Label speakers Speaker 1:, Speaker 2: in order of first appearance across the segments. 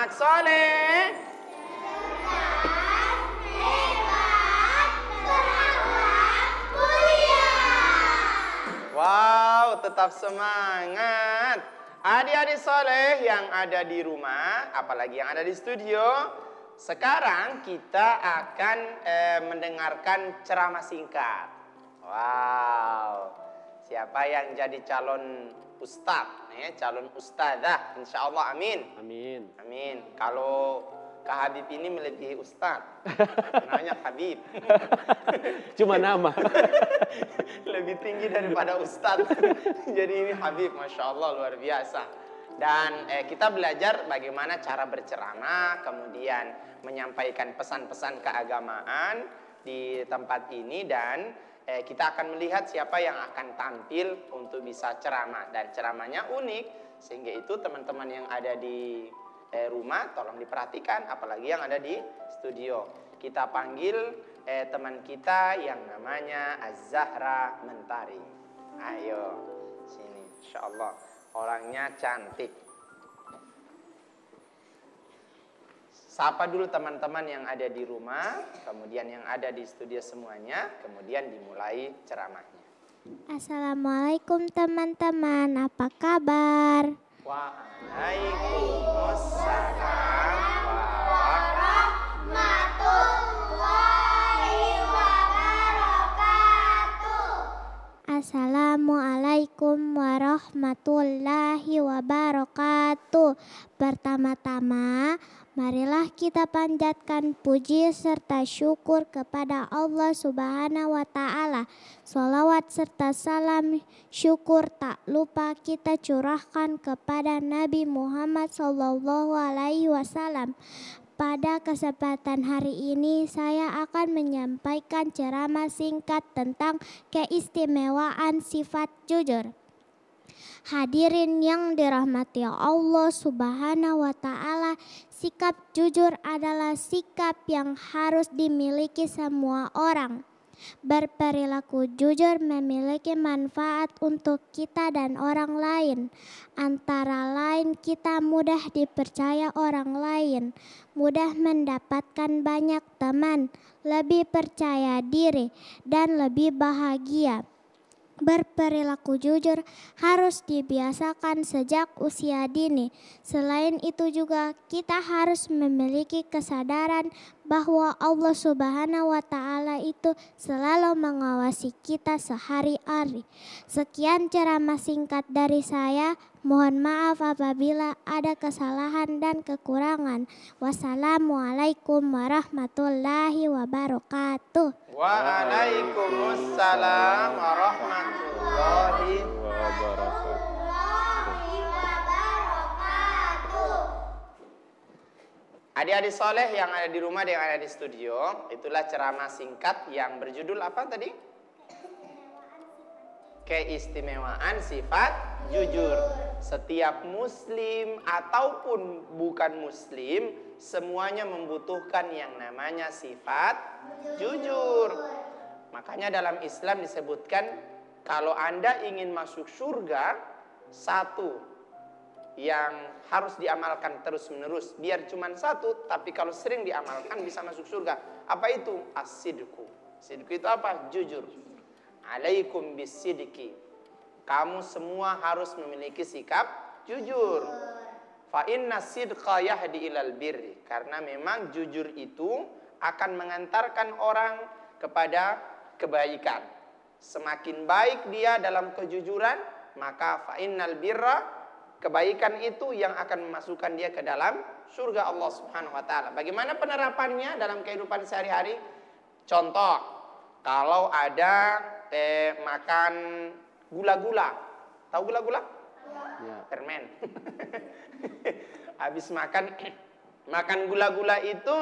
Speaker 1: anak soleh. Wow, tetap semangat. Adik-adik soleh yang ada di rumah, apalagi yang ada di studio, sekarang kita akan mendengarkan ceramah singkat. Wow, siapa yang jadi calon ustadz, calon ustadzah, insya Allah, amin.
Speaker 2: Amin.
Speaker 1: Amin. Kalau Kak Habib ini melebihi ustadz, namanya Habib.
Speaker 2: Cuma nama.
Speaker 1: Lebih tinggi daripada ustadz. Jadi ini Habib, masya Allah, luar biasa. Dan kita belajar bagaimana cara berceramah, kemudian menyampaikan pesan-pesan keagamaan di tempat ini, dan kita akan melihat siapa yang akan tampil untuk bisa ceramah, dan ceramahnya unik, sehingga itu teman-teman yang ada di rumah tolong diperhatikan, apalagi yang ada di studio. Kita panggil teman kita yang namanya Az-Zahra Mentari. Ayo sini, insya Allah orangnya cantik. Sapa dulu teman-teman yang ada di rumah, kemudian yang ada di studio semuanya, kemudian dimulai ceramahnya.
Speaker 3: Assalamualaikum teman-teman, apa kabar?
Speaker 1: Waalaikumsalam
Speaker 3: warahmatullahi wabarakatuh. Assalamualaikum warahmatullahi wabarakatuh. Pertama-tama, marilah kita panjatkan puji serta syukur kepada Allah Subhanahu wa Ta'ala. Sholawat serta salam syukur tak lupa kita curahkan kepada Nabi Muhammad SAW. Pada kesempatan hari ini saya akan menyampaikan ceramah singkat tentang keistimewaan sifat jujur. Hadirin yang dirahmati Allah Subhanahu wa Ta'ala, sikap jujur adalah sikap yang harus dimiliki semua orang. Berperilaku jujur memiliki manfaat untuk kita dan orang lain. Antara lain, kita mudah dipercaya orang lain, mudah mendapatkan banyak teman, lebih percaya diri, dan lebih bahagia. Berperilaku jujur harus dibiasakan sejak usia dini. Selain itu juga kita harus memiliki kesadaran bahwa Allah Subhanahu wa Ta'ala itu selalu mengawasi kita sehari-hari. Sekian ceramah singkat dari saya. Mohon maaf apabila ada kesalahan dan kekurangan. Wassalamualaikum warahmatullahi wabarakatuh.
Speaker 1: Waalaikumsalam warahmatullahi wabarakatuh. Adik-adik soleh yang ada di rumah dan yang ada di studio, itulah ceramah singkat yang berjudul apa tadi? Keistimewaan sifat jujur. Setiap muslim ataupun bukan muslim, semuanya membutuhkan yang namanya sifat jujur. Makanya dalam Islam disebutkan, kalau Anda ingin masuk surga, satu yang harus diamalkan terus-menerus, biar cuma satu, tapi kalau sering diamalkan bisa masuk surga. Apa itu? As-sidqu. Sidqu itu apa? Jujur. Alaikum bis-sidqi. Kamu semua harus memiliki sikap jujur. Fa inna sidqa yahdi ilal birri. Karena memang jujur itu akan mengantarkan orang kepada kebaikan. Semakin baik dia dalam kejujuran, maka fa innal birra, kebaikan itu yang akan memasukkan dia ke dalam surga Allah Subhanahu wa Ta'ala. Bagaimana penerapannya dalam kehidupan sehari-hari? Contoh, kalau ada makan gula-gula. Tahu gula-gula? Ya. Permen. Habis makan gula-gula itu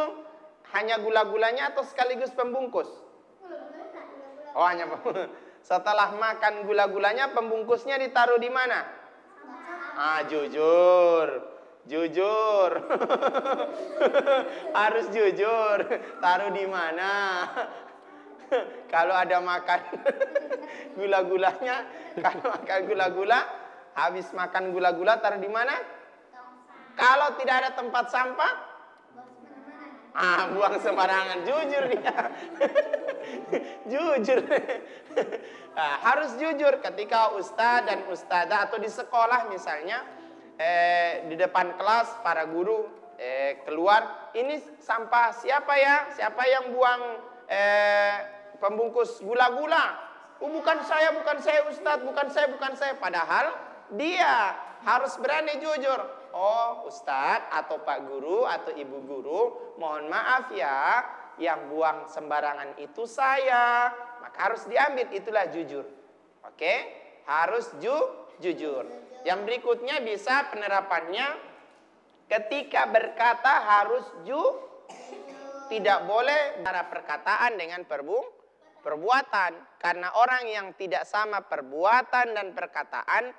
Speaker 1: hanya gula-gulanya atau sekaligus pembungkus? Oh, hanya setelah makan gula-gulanya pembungkusnya ditaruh di mana? Jujur. Jujur. Harus jujur. Taruh di mana? Kalau ada makan gula-gulanya, kalau makan gula-gula, habis makan gula-gula taruh di mana? Kalau tidak ada tempat sampah, buang sembarangan. Jujur dia. Jujur. Nah, harus jujur ketika ustadz dan ustadzah atau di sekolah misalnya, di depan kelas para guru keluar, ini sampah siapa ya? Siapa yang buang pembungkus gula-gula? Bukan saya ustadz, bukan saya. Padahal dia harus berani jujur. Oh, ustadz atau pak guru atau ibu guru, mohon maaf ya, yang buang sembarangan itu saya. Maka harus diambil, itulah jujur. Oke? Harus jujur. Yang berikutnya bisa penerapannya ketika berkata harus tidak boleh antara perkataan dengan perbuatan. Karena orang yang tidak sama perbuatan dan perkataan,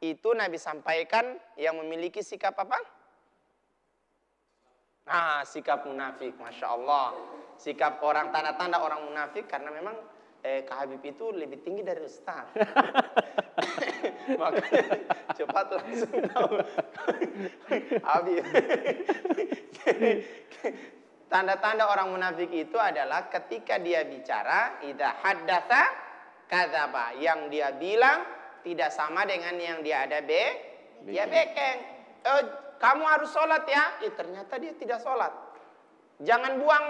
Speaker 1: itu Nabi sampaikan yang memiliki sikap apa? Sikap munafik, Masya Allah. Sikap orang, tanda-tanda orang munafik, karena memang Kak Habib itu lebih tinggi dari Ustaz. Makanya cepat langsung tahu. Habib. Tanda-tanda orang munafik itu adalah ketika dia bicara, idza haddatsa kadzaba. Yang dia bilang tidak sama dengan yang dia ada dia bekeng. Kamu harus sholat ya. Ternyata dia tidak sholat. Jangan buang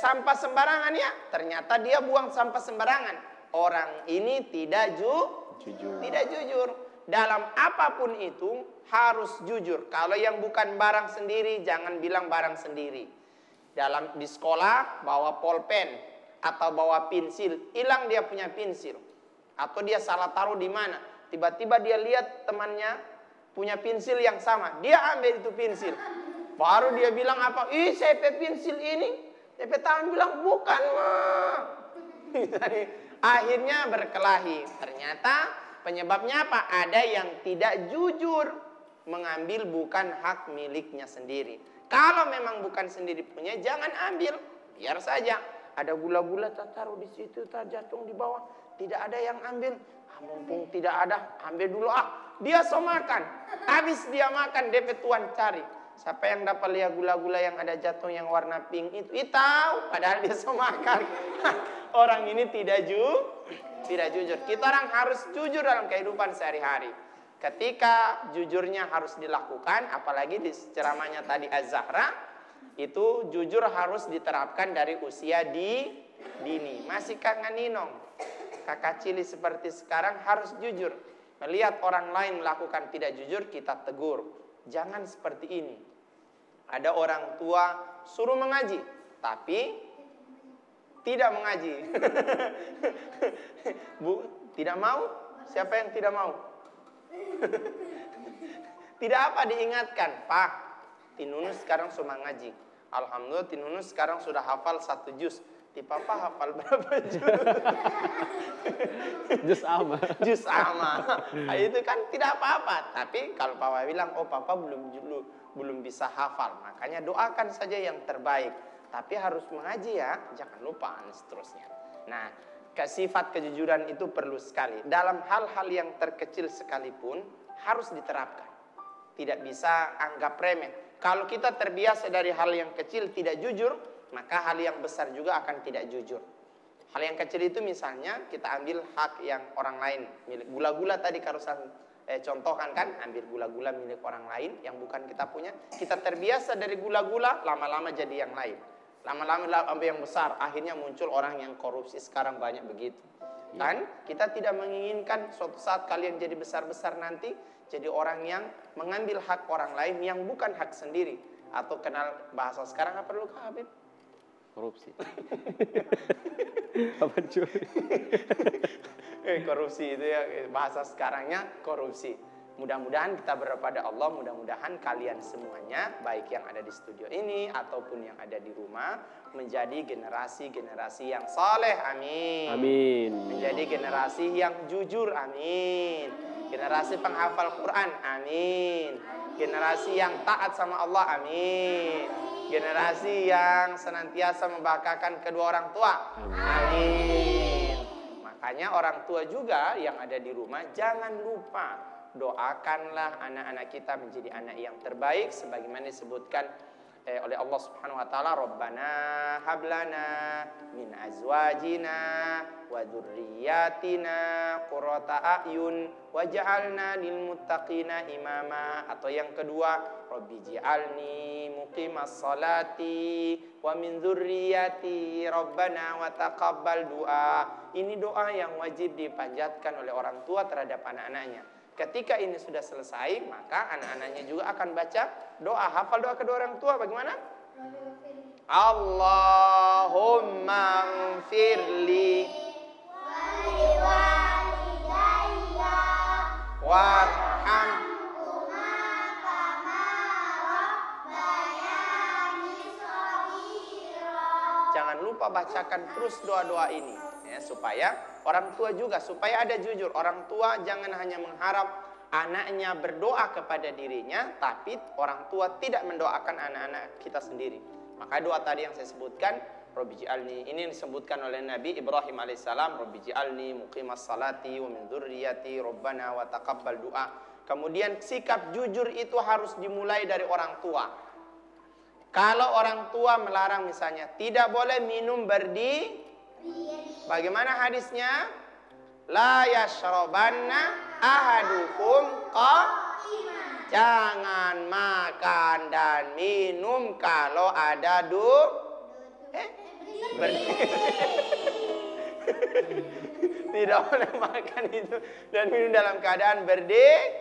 Speaker 1: sampah sembarangan ya. Ternyata dia buang sampah sembarangan. Orang ini tidak jujur. Dalam apapun itu harus jujur. Kalau yang bukan barang sendiri, jangan bilang barang sendiri. Di sekolah bawa pulpen atau bawa pensil, hilang dia punya pensil. Atau dia salah taruh di mana. Tiba-tiba dia lihat temannya punya pensil yang sama. Dia ambil itu pensil. Baru dia bilang apa? Saya pensil ini. DP tangan bilang bukan mah. Akhirnya berkelahi. Ternyata penyebabnya apa? Ada yang tidak jujur mengambil bukan hak miliknya sendiri. Kalau memang bukan sendiri punya, jangan ambil. Biar saja. Ada gula-gula taruh di situ, jatuh di bawah. Tidak ada yang ambil. Mumpung tidak ada, ambil dulu. Dia so makan. Habis dia makan, DP tuan cari. Siapa yang dapat lihat gula-gula yang ada jatuh yang warna pink itu? Tahu, padahal dia so makan. Orang ini tidak jujur. Kita orang harus jujur dalam kehidupan sehari-hari. Ketika jujurnya harus dilakukan, apalagi di ceramahnya tadi Az-Zahra, itu jujur harus diterapkan dari usia dini. Masih kakak ninong, kakak cili seperti sekarang harus jujur. Melihat orang lain melakukan tidak jujur, kita tegur. Jangan seperti ini. Ada orang tua suruh mengaji, tapi tidak mengaji. Tidak mau? Siapa yang tidak mau? Tidak apa diingatkan, Pak. Tinunus sekarang sudah mengaji. Alhamdulillah Tinunus sekarang sudah hafal 1 juz. Di Papa hafal berapa juz? Juz ama. Itu kan tidak apa-apa. Tapi kalau Papa bilang, Papa belum bisa hafal, makanya doakan saja yang terbaik. Tapi harus mengaji ya, jangan lupa dan seterusnya. Nah, sifat kejujuran itu perlu sekali. Dalam hal-hal yang terkecil sekalipun harus diterapkan. Tidak bisa anggap remeh. Kalau kita terbiasa dari hal yang kecil tidak jujur, maka hal yang besar juga akan tidak jujur. Hal yang kecil itu misalnya kita ambil hak yang orang lain. Milik gula-gula tadi kalau saya contohkan kan, ambil gula-gula milik orang lain yang bukan kita punya. Kita terbiasa dari gula-gula, lama-lama jadi yang lain. Lama-lama ambil yang besar, akhirnya muncul orang yang korupsi sekarang banyak begitu. Kan kita tidak menginginkan suatu saat kalian jadi besar-besar nanti jadi orang yang mengambil hak orang lain yang bukan hak sendiri. Atau kenal bahasa sekarang apa dulu Kak Habib?
Speaker 2: Korupsi. Apa curi?
Speaker 1: Korupsi itu ya, bahasa sekarangnya korupsi. Mudah-mudahan kita berdoa pada Allah, mudah-mudahan kalian semuanya, baik yang ada di studio ini ataupun yang ada di rumah, menjadi generasi-generasi yang saleh, amin.
Speaker 2: Amin.
Speaker 1: Menjadi generasi yang jujur, amin. Generasi penghafal Quran, amin. Generasi yang taat sama Allah, amin. Generasi yang senantiasa membanggakan kedua orang tua, amin. Makanya orang tua juga yang ada di rumah jangan lupa doakanlah anak-anak kita menjadi anak yang terbaik sebagaimana disebutkan oleh Allah Subhanahu wa taala, Rabbana hablana min azwajina wa dzurriyyatina qurrata a'yun waj'alna lil muttaqina imama. Atau yang kedua, Rabbi ij'alni muqimas salati wa min dzurriyyati Rabbana wa taqabbal du'a. Ini doa yang wajib dipanjatkan oleh orang tua terhadap anak-anaknya. Ketika ini sudah selesai, maka anak-anaknya juga akan baca doa. Hafal doa kedua orang tua bagaimana? Allahumma gfirli warham. Jangan lupa bacakan terus doa-doa ini ya, supaya orang tua juga, supaya ada jujur. Orang tua jangan hanya mengharap anaknya berdoa kepada dirinya, tapi orang tua tidak mendoakan anak-anak kita sendiri. Maka doa tadi yang saya sebutkan, Rabbi ij'alni, ini yang disebutkan oleh Nabi Ibrahim alaihissalam, Rabbi ij'alni muqimas salati wa min dzurriyyati Rabbana wa taqabbal du'a. Kemudian sikap jujur itu harus dimulai dari orang tua. Kalau orang tua melarang misalnya tidak boleh minum berdiri, bagaimana hadisnya? La yashrabanna ahadukum qa'iman. Jangan makan dan minum kalau ada berdiri. Tidak boleh makan itu dan minum dalam keadaan berdiri.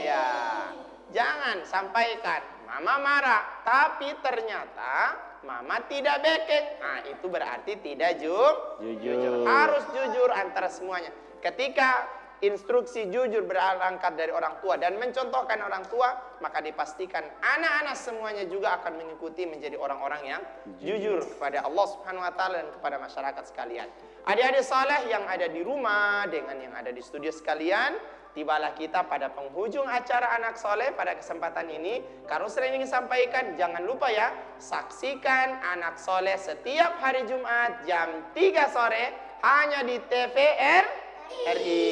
Speaker 1: Ya, jangan sampaikan. Mama marah, tapi ternyata mama tidak beken. Nah, itu berarti tidak jujur. Harus jujur antara semuanya. Ketika instruksi jujur berangkat dari orang tua dan mencontohkan orang tua, maka dipastikan anak-anak semuanya juga akan mengikuti menjadi orang-orang yang jujur kepada Allah Subhanahu wa taala dan kepada masyarakat sekalian. Adik-adik saleh yang ada di rumah dengan yang ada di studio sekalian, tibalah kita pada penghujung acara Anak Soleh pada kesempatan ini. Kalau sering ingin sampaikan, jangan lupa ya, saksikan Anak Soleh setiap hari Jumat jam 3 sore hanya di TVRI.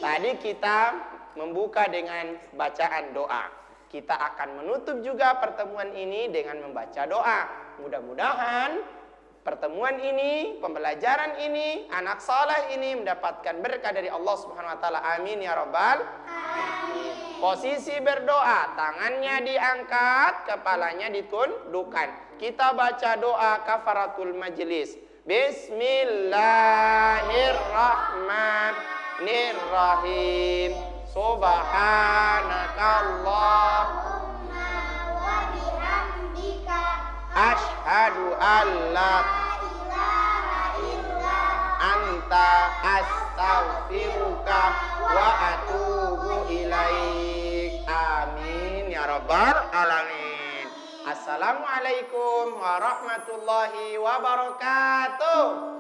Speaker 1: Tadi kita membuka dengan bacaan doa. Kita akan menutup juga pertemuan ini dengan membaca doa. Mudah-mudahan pertemuan ini, pembelajaran ini, Anak Soleh ini mendapatkan berkah dari Allah Subhanahu wa taala. Amin ya rabbal alamin. Posisi berdoa, tangannya diangkat, kepalanya ditundukkan. Kita baca doa kafaratul majlis. Bismillahirrahmanirrahim. Subhanakallahumma wa bihamdika asyhadu an la ilaha illa anta astaghfiruka wa atubu ilaik. Amin ya rabbal alamin. Assalamualaikum warahmatullahi wabarakatuh.